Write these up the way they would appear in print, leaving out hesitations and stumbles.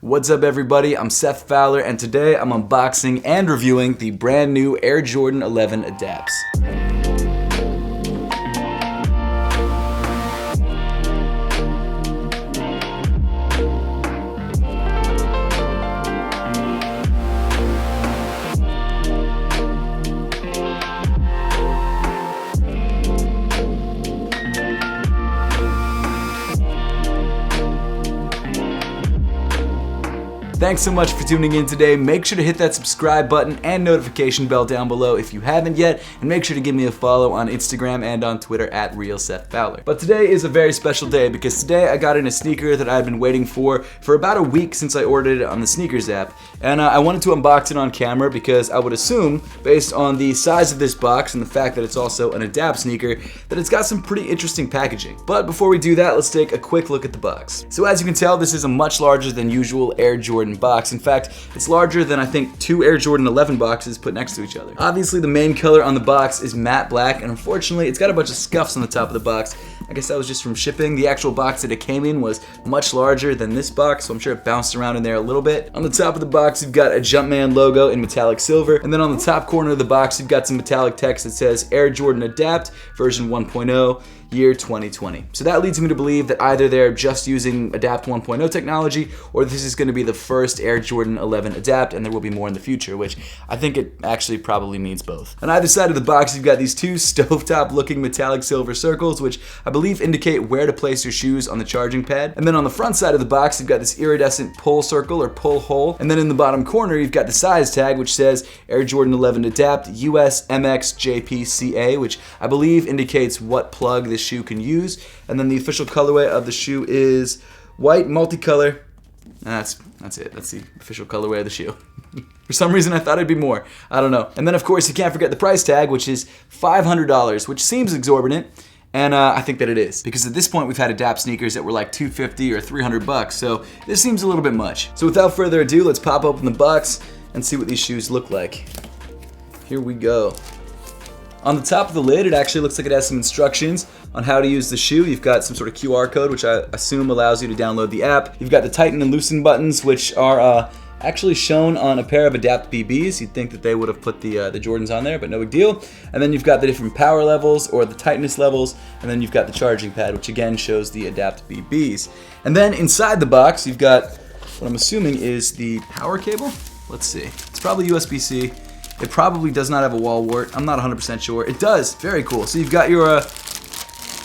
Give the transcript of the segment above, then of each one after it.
What's up everybody, I'm Seth Fowler and today I'm unboxing and reviewing the brand new Air Jordan 11 Adapts. Thanks so much for tuning in today. Make sure to hit that subscribe button and notification bell down below if you haven't yet, and make sure to give me a follow on Instagram and on Twitter at @RealSethFowler. But today is a very special day because today I got in a sneaker that I've been waiting for about a week since I ordered it on the sneakers app, and I wanted to unbox it on camera because I would assume, based on the size of this box and the fact that it's also an Adapt sneaker, that it's got some pretty interesting packaging. But before we do that, let's take a quick look at the box. So as you can tell, this is a much larger than usual Air Jordan box. In fact, it's larger than I think two Air Jordan 11 boxes put next to each other. Obviously, the main color on the box is matte black, and unfortunately, it's got a bunch of scuffs on the top of the box. I guess that was just from shipping. The actual box that it came in was much larger than this box, so I'm sure it bounced around in there a little bit. On the top of the box, you've got a Jumpman logo in metallic silver, and then on the top corner of the box, you've got some metallic text that says Air Jordan Adapt version 1.0. Year 2020. So that leads me to believe that either they're just using Adapt 1.0 technology, or this is going to be the first Air Jordan 11 Adapt, and there will be more in the future, which I think it actually probably means both. On either side of the box, you've got these two stovetop looking metallic silver circles, which I believe indicate where to place your shoes on the charging pad. And then on the front side of the box, you've got this iridescent pull circle or pull hole. And then in the bottom corner, you've got the size tag, which says Air Jordan 11 Adapt US MX JPCA, which I believe indicates what plug this shoe can use. And then the official colorway of the shoe is white multicolor. That's it. That's the official colorway of the shoe. For some reason I thought it'd be more. I don't know. And then of course you can't forget the price tag, which is $500, which seems exorbitant. And I think that it is, because at this point we've had Adapt sneakers that were like $250 or $300, so this seems a little bit much. So without further ado, let's pop open the box and see what these shoes look like. Here we go. On the top of the lid, it actually looks like it has some instructions on how to use the shoe. You've got some sort of QR code, which I assume allows you to download the app. You've got the tighten and loosen buttons, which are actually shown on a pair of Adapt BBs. You'd think that they would have put the Jordans on there, but no big deal. And then you've got the different power levels or the tightness levels, and then you've got the charging pad, which again shows the Adapt BBs. And then inside the box, you've got what I'm assuming is the power cable. Let's see. It's probably USB-C. It probably does not have a wall wart. I'm not 100% sure. It does. Very cool. So you've got your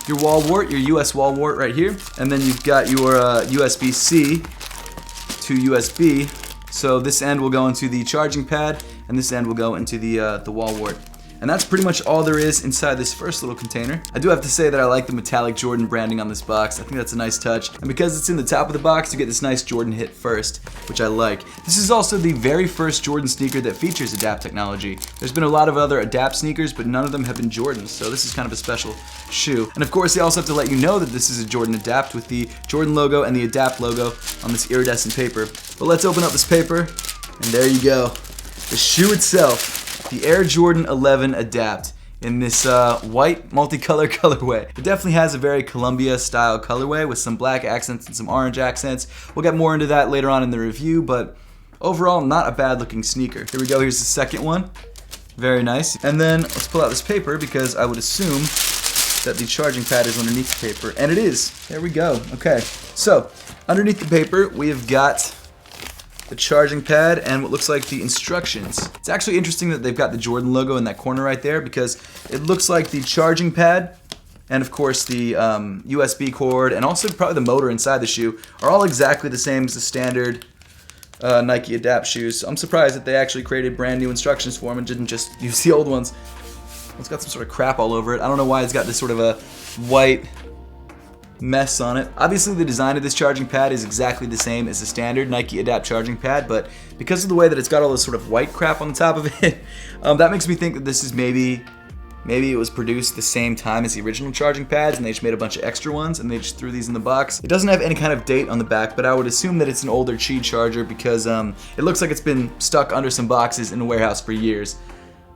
wall wart, your US wall wart right here, and then you've got your USB-C to USB. So this end will go into the charging pad, and this end will go into the wall wart. And that's pretty much all there is inside this first little container. I do have to say that I like the metallic Jordan branding on this box. I think that's a nice touch. And because it's in the top of the box, you get this nice Jordan hit first, which I like. This is also the very first Jordan sneaker that features Adapt technology. There's been a lot of other Adapt sneakers, but none of them have been Jordans, so this is kind of a special shoe. And of course, they also have to let you know that this is a Jordan Adapt with the Jordan logo and the Adapt logo on this iridescent paper. But let's open up this paper, and there you go. The shoe itself. The Air Jordan 11 Adapt in this white multicolor colorway. It definitely has a very Columbia style colorway with some black accents and some orange accents. We'll get more into that later on in the review, but overall not a bad looking sneaker. Here we go, here's the second one. Very nice. And then let's pull out this paper because I would assume that the charging pad is underneath the paper, and it is. There we go. Okay, so underneath the paper we have got the charging pad and what looks like the instructions. It's actually interesting that they've got the Jordan logo in that corner right there because it looks like the charging pad and of course the USB cord and also probably the motor inside the shoe are all exactly the same as the standard Nike Adapt shoes. So I'm surprised that they actually created brand new instructions for them and didn't just use the old ones. It's got some sort of crap all over it. I don't know why it's got this sort of a white mess on it. Obviously the design of this charging pad is exactly the same as the standard Nike Adapt charging pad, but because of the way that it's got all this sort of white crap on the top of it, that makes me think that this is maybe it was produced the same time as the original charging pads and they just made a bunch of extra ones and they just threw these in the box. It doesn't have any kind of date on the back, but I would assume that it's an older Qi charger because it looks like it's been stuck under some boxes in a warehouse for years.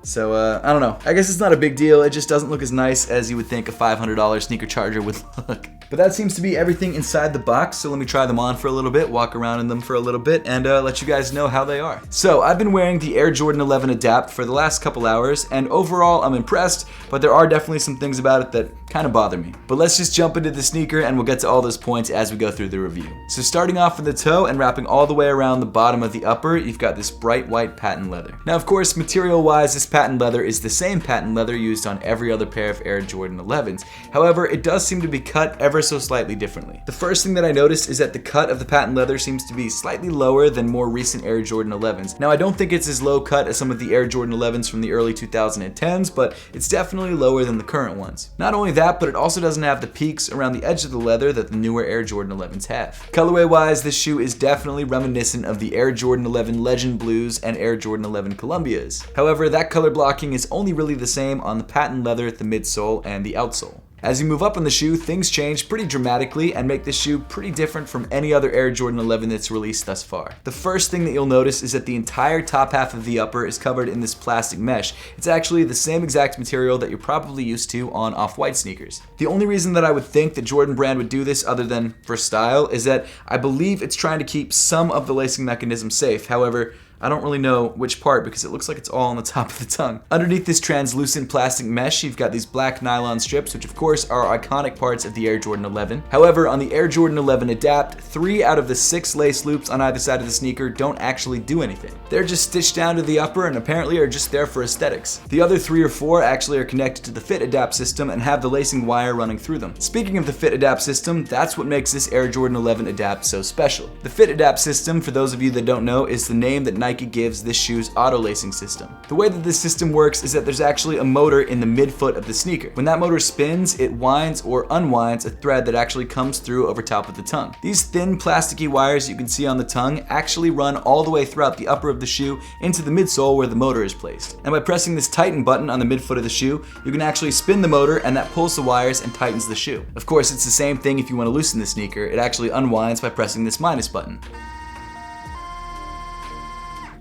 So, I don't know. I guess it's not a big deal. It just doesn't look as nice as you would think a $500 sneaker charger would look. But that seems to be everything inside the box, so let me try them on for a little bit, walk around in them for a little bit, and let you guys know how they are. So I've been wearing the Air Jordan 11 Adapt for the last couple hours, and overall I'm impressed, but there are definitely some things about it that kind of bother me. But let's just jump into the sneaker and we'll get to all those points as we go through the review. So starting off with the toe and wrapping all the way around the bottom of the upper, you've got this bright white patent leather. Now of course, material wise, this patent leather is the same patent leather used on every other pair of Air Jordan 11s. However, it does seem to be cut ever so slightly differently. The first thing that I noticed is that the cut of the patent leather seems to be slightly lower than more recent Air Jordan 11s. Now I don't think it's as low cut as some of the Air Jordan 11s from the early 2010s, but it's definitely lower than the current ones. Not only that, but it also doesn't have the peaks around the edge of the leather that the newer Air Jordan 11s have. Colorway wise, this shoe is definitely reminiscent of the Air Jordan 11 Legend Blues and Air Jordan 11 Columbias. However, that color blocking is only really the same on the patent leather at the midsole and the outsole. As you move up on the shoe, things change pretty dramatically and make this shoe pretty different from any other Air Jordan 11 that's released thus far. The first thing that you'll notice is that the entire top half of the upper is covered in this plastic mesh. It's actually the same exact material that you're probably used to on off-white sneakers. The only reason that I would think that Jordan Brand would do this other than for style is that I believe it's trying to keep some of the lacing mechanism safe. However, I don't really know which part because it looks like it's all on the top of the tongue. Underneath this translucent plastic mesh, you've got these black nylon strips, which of course are iconic parts of the Air Jordan 11. However, on the Air Jordan 11 Adapt, 3 out of the 6 lace loops on either side of the sneaker don't actually do anything. They're just stitched down to the upper and apparently are just there for aesthetics. The other 3 or 4 actually are connected to the Fit Adapt system and have the lacing wire running through them. Speaking of the Fit Adapt system, that's what makes this Air Jordan 11 Adapt so special. The Fit Adapt system, for those of you that don't know, is the name that Nike gives this shoe's auto-lacing system. The way that this system works is that there's actually a motor in the midfoot of the sneaker. When that motor spins, it winds or unwinds a thread that actually comes through over top of the tongue. These thin plasticky wires you can see on the tongue actually run all the way throughout the upper of the shoe into the midsole where the motor is placed. And by pressing this tighten button on the midfoot of the shoe, you can actually spin the motor and that pulls the wires and tightens the shoe. Of course, it's the same thing if you want to loosen the sneaker. It actually unwinds by pressing this minus button.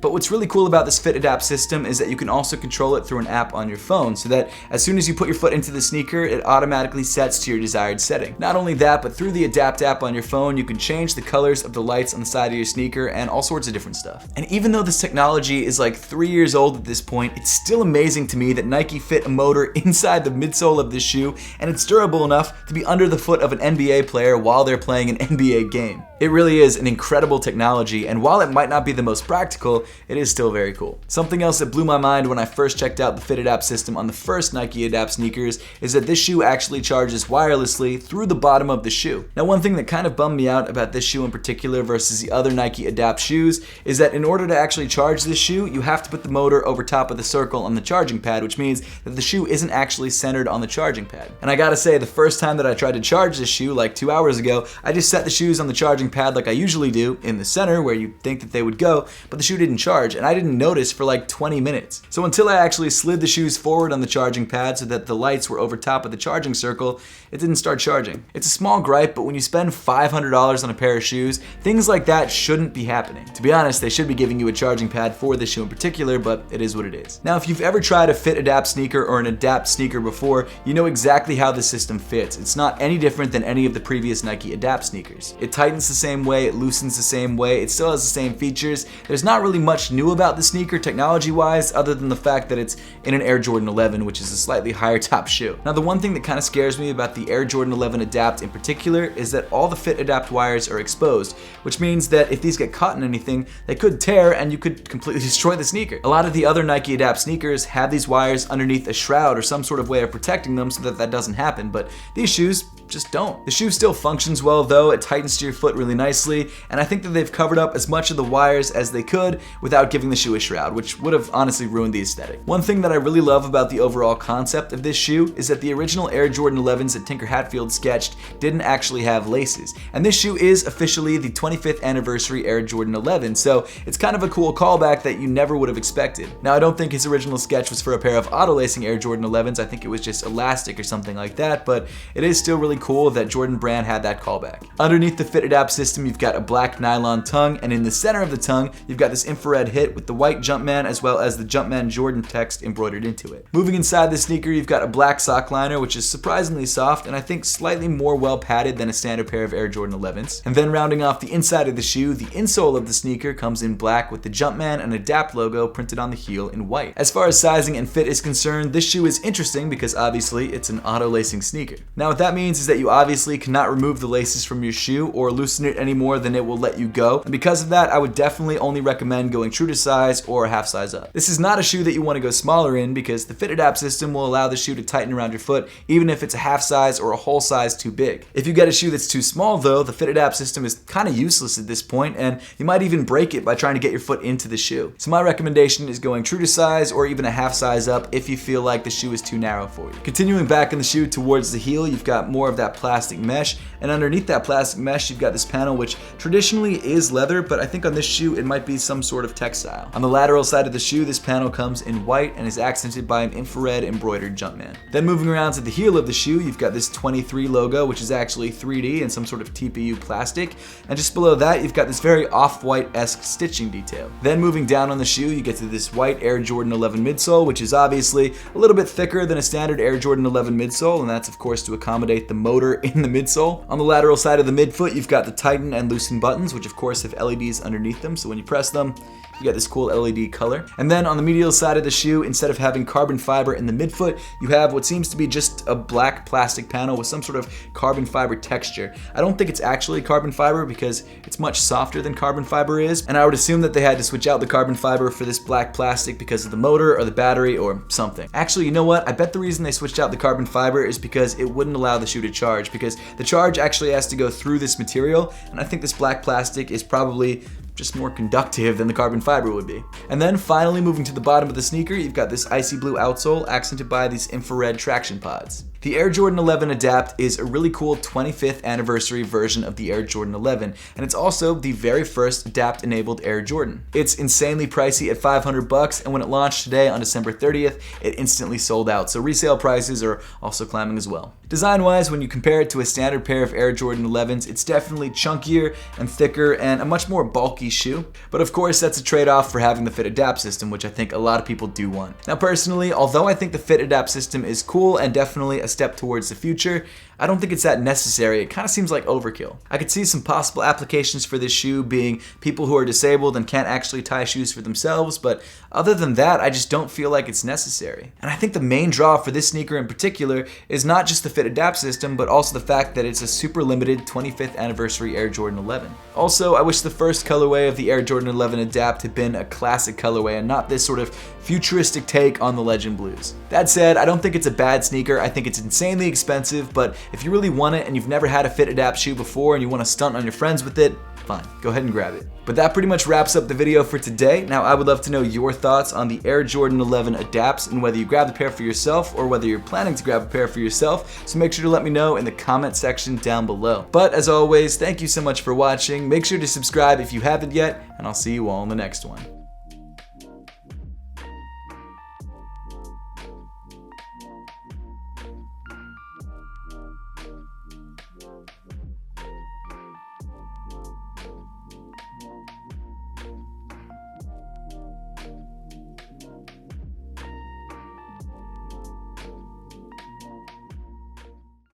But what's really cool about this Fit Adapt system is that you can also control it through an app on your phone, so that as soon as you put your foot into the sneaker, it automatically sets to your desired setting. Not only that, but through the Adapt app on your phone, you can change the colors of the lights on the side of your sneaker and all sorts of different stuff. And even though this technology is like 3 years old at this point, it's still amazing to me that Nike fit a motor inside the midsole of this shoe, and it's durable enough to be under the foot of an NBA player while they're playing an NBA game. It really is an incredible technology, and while it might not be the most practical, it is still very cool. Something else that blew my mind when I first checked out the Fit Adapt system on the first Nike Adapt sneakers is that this shoe actually charges wirelessly through the bottom of the shoe. Now, one thing that kind of bummed me out about this shoe in particular versus the other Nike Adapt shoes is that in order to actually charge this shoe, you have to put the motor over top of the circle on the charging pad, which means that the shoe isn't actually centered on the charging pad. And I gotta say, the first time that I tried to charge this shoe, like 2 hours ago, I just set the shoes on the charging pad like I usually do in the center where you'd think that they would go, but the shoe didn't charge, and I didn't notice for like 20 minutes. So until I actually slid the shoes forward on the charging pad so that the lights were over top of the charging circle, it didn't start charging. It's a small gripe, but when you spend $500 on a pair of shoes, things like that shouldn't be happening. To be honest, they should be giving you a charging pad for this shoe in particular, but it is what it is. Now, if you've ever tried a Fit Adapt sneaker or an Adapt sneaker before, you know exactly how the system fits. It's not any different than any of the previous Nike Adapt sneakers. It tightens the same way, it loosens the same way, it still has the same features. There's not really much new about the sneaker technology-wise, other than the fact that it's in an Air Jordan 11, which is a slightly higher top shoe. Now, the one thing that kind of scares me about the Air Jordan 11 Adapt in particular is that all the Fit Adapt wires are exposed, which means that if these get caught in anything, they could tear and you could completely destroy the sneaker. A lot of the other Nike Adapt sneakers have these wires underneath a shroud or some sort of way of protecting them so that that doesn't happen, but these shoes just don't. The shoe still functions well though, it tightens to your foot really nicely, and I think that they've covered up as much of the wires as they could without giving the shoe a shroud, which would have honestly ruined the aesthetic. One thing that I really love about the overall concept of this shoe is that the original Air Jordan 11s that Tinker Hatfield sketched didn't actually have laces, and this shoe is officially the 25th anniversary Air Jordan 11, so it's kind of a cool callback that you never would have expected. Now, I don't think his original sketch was for a pair of auto-lacing Air Jordan 11s, I think it was just elastic or something like that, but it is still really cool that Jordan Brand had that callback. Underneath the fit adapt system, you've got a black nylon tongue, and in the center of the tongue, you've got this infrared hit with the white Jumpman as well as the Jumpman Jordan text embroidered into it. Moving inside the sneaker, you've got a black sock liner, which is surprisingly soft and I think slightly more well padded than a standard pair of Air Jordan 11s. And then rounding off the inside of the shoe, the insole of the sneaker comes in black with the Jumpman and Adapt logo printed on the heel in white. As far as sizing and fit is concerned, this shoe is interesting because obviously it's an auto lacing sneaker. Now what that means is that you obviously cannot remove the laces from your shoe or loosen it any more than it will let you go, and because of that I would definitely only recommend going true to size or a half size up. This is not a shoe that you want to go smaller in because the fit adapt system will allow the shoe to tighten around your foot even if it's a half size or a whole size too big. If you get a shoe that's too small though, the fit adapt system is kind of useless at this point and you might even break it by trying to get your foot into the shoe. So my recommendation is going true to size or even a half size up if you feel like the shoe is too narrow for you. Continuing back in the shoe towards the heel, you've got more of that plastic mesh, and underneath that plastic mesh you've got this panel which traditionally is leather, but I think on this shoe it might be some sort of textile. On the lateral side of the shoe, this panel comes in white and is accented by an infrared embroidered Jumpman. Then moving around to the heel of the shoe, you've got this 23 logo, which is actually 3D and some sort of TPU plastic, and just below that you've got this very off-white-esque stitching detail. Then moving down on the shoe, you get to this white Air Jordan 11 midsole, which is obviously a little bit thicker than a standard Air Jordan 11 midsole, and that's of course to accommodate the motor in the midsole. On the lateral side of the midfoot, you've got the tighten and loosen buttons, which of course have LEDs underneath them, so when you press them, you get this cool LED color. And then on the medial side of the shoe, instead of having carbon fiber in the midfoot, you have what seems to be just a black plastic panel with some sort of carbon fiber texture. I don't think it's actually carbon fiber because it's much softer than carbon fiber is, and I would assume that they had to switch out the carbon fiber for this black plastic because of the motor or the battery or something. Actually, you know what? I bet the reason they switched out the carbon fiber is because it wouldn't allow the shoe to charge, because the charge actually has to go through this material, and I think this black plastic is probably just more conductive than the carbon fiber would be. And then finally moving to the bottom of the sneaker, you've got this icy blue outsole accented by these infrared traction pods. The Air Jordan 11 Adapt is a really cool 25th anniversary version of the Air Jordan 11, and it's also the very first Adapt-enabled Air Jordan. It's insanely pricey at $500, and when it launched today on December 30th, it instantly sold out, so resale prices are also climbing as well. Design-wise, when you compare it to a standard pair of Air Jordan 11s, it's definitely chunkier and thicker and a much more bulky shoe, but of course that's a trade-off for having the Fit Adapt system, which I think a lot of people do want. Now personally, although I think the Fit Adapt system is cool and definitely a step towards the future, I don't think it's that necessary. It kind of seems like overkill. I could see some possible applications for this shoe being people who are disabled and can't actually tie shoes for themselves, but other than that, I just don't feel like it's necessary. And I think the main draw for this sneaker in particular is not just the Fit Adapt system, but also the fact that it's a super limited 25th anniversary Air Jordan 11. Also, I wish the first colorway of the Air Jordan 11 Adapt had been a classic colorway and not this sort of futuristic take on the Legend Blues. That said, I don't think it's a bad sneaker. I think it's insanely expensive, but if you really want it and you've never had a Fit Adapt shoe before and you want to stunt on your friends with it, fine, go ahead and grab it. But that pretty much wraps up the video for today. Now I would love to know your thoughts on the Air Jordan 11 Adapts and whether you grabbed a pair for yourself or whether you're planning to grab a pair for yourself, so make sure to let me know in the comment section down below. But as always, thank you so much for watching. Make sure to subscribe if you haven't yet, and I'll see you all in the next one.